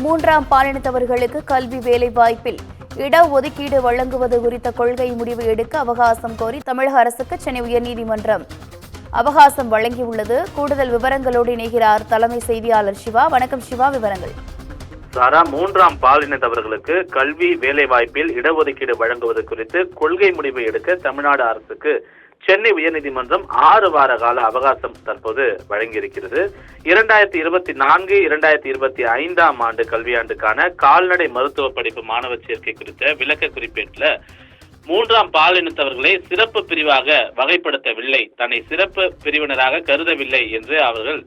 மூன்றாம் பாலினத்தவர்களுக்கு கல்வி வேலைவாய்ப்பில் இடஒதுக்கீடு வழங்குவது குறித்த கொள்கை முடிவு எடுக்க அவகாசம் கோரி தமிழக அரசுக்கு சென்னை உயர்நீதிமன்றம் அவகாசம் வழங்கியுள்ளது. கூடுதல் விவரங்களோடு இணைகிறார் தலைமை செய்தியாளர் சிவா. வணக்கம் சிவா, விவரங்கள். சாரா, மூன்றாம் பாலினத்தவர்களுக்கு கல்வி வேலைவாய்ப்பில் இடஒதுக்கீடு வழங்குவது குறித்து கொள்கை முடிவு எடுக்க தமிழ்நாடு அரசுக்கு சென்னை உயர்நீதிமன்றம் 6 வார கால அவகாசம் தற்போது வழங்கியிருக்கிறது. 2024-2025 ஆண்டு கல்வியாண்டுக்கான கால்நடை மருத்துவ படிப்பு மாணவர் சேர்க்கை குறித்த விளக்க குறிப்பேட்டில் மூன்றாம் பாலினத்தவர்களை சிறப்பு பிரிவாக வகைப்படுத்தவில்லை, தன்னை சிறப்பு பிரிவினராக கருதவில்லை என்று அவர்கள்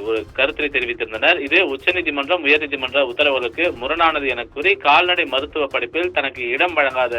ஒரு கருத்தை தெரிவித்திருந்தனர். இது உச்சநீதிமன்றம் உயர்நீதிமன்ற உத்தரவுகளுக்கு முரணானது என கூறி கால்நடை மருத்துவ படிப்பில் தனக்கு இடம் வழங்காத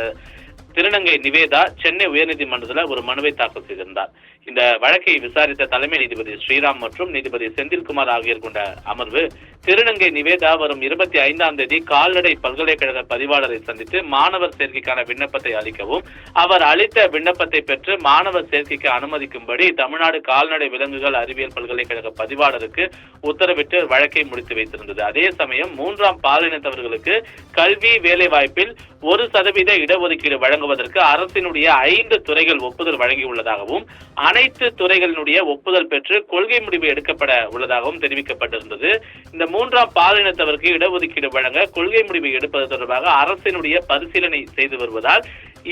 திருநங்கை நிவேதா சென்னை உயர்நீதிமன்றத்தில் ஒரு மனுவை தாக்கல் செய்திருந்தார். இந்த வழக்கை விசாரித்த தலைமை நீதிபதி ஸ்ரீராம் மற்றும் நீதிபதி செந்தில்குமார் ஆகியோர் கொண்ட அமர்வு திருநங்கை நிவேதா வரும் 25ஆம் தேதி கால்நடை பல்கலைக்கழக பதிவாளரை சந்தித்து மாணவர் சேர்க்கைக்கான விண்ணப்பத்தை அளிக்கவும், அவர் அளித்த விண்ணப்பத்தை பெற்று மாணவர் சேர்க்கைக்கு அனுமதிக்கும்படி தமிழ்நாடு கால்நடை விலங்குகள் அறிவியல் பல்கலைக்கழக பதிவாளருக்கு உத்தரவிட்டு வழக்கை முடித்து வைத்திருந்தது. அதே சமயம் மூன்றாம் பாலினத்தவர்களுக்கு கல்வி வேலை வாய்ப்பில் 1% இடஒதுக்கீடு வழங்குவதற்கு அரசினுடைய 5 துறைகள் ஒப்புதல் வழங்கியுள்ளதாகவும் அனைத்து துறைகளினுடைய ஒப்புதல் பெற்று கொள்கை முடிவு எடுக்கப்பட உள்ளதாகவும் தெரிவிக்கப்பட்டிருந்தது. இந்த மூன்றாம் பாலினத்தவருக்கு இடஒதுக்கீடு வழங்க கொள்கை முடிவு எடுப்பது தொடர்பாக அரசினுடைய பரிசீலனை செய்து வருவதால்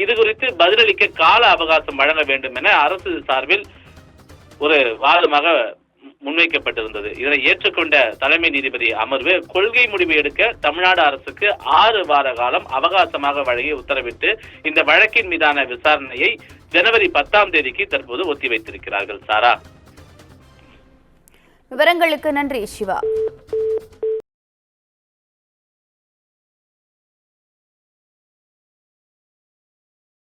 இது குறித்து பதிலளிக்க கால அவகாசம் வழங்க வேண்டும் என அரசு சார்பில் ஒரு வாதமாக முன்வைக்கப்பட்டிருந்தது. இதனை ஏற்றுக்கொண்ட தலைமை நீதிபதி அமர்வு கொள்கை முடிவு எடுக்க தமிழ்நாடு அரசுக்கு 6 வார காலம் அவகாசமாக வழங்கி உத்தரவிட்டு இந்த வழக்கின் மீதான விசாரணையை ஜனவரி 10ஆம் தேதிக்கு தற்போது ஒத்திவைத்திருக்கிறார்கள். சாரா, விவரங்களுக்கு நன்றி சிவா.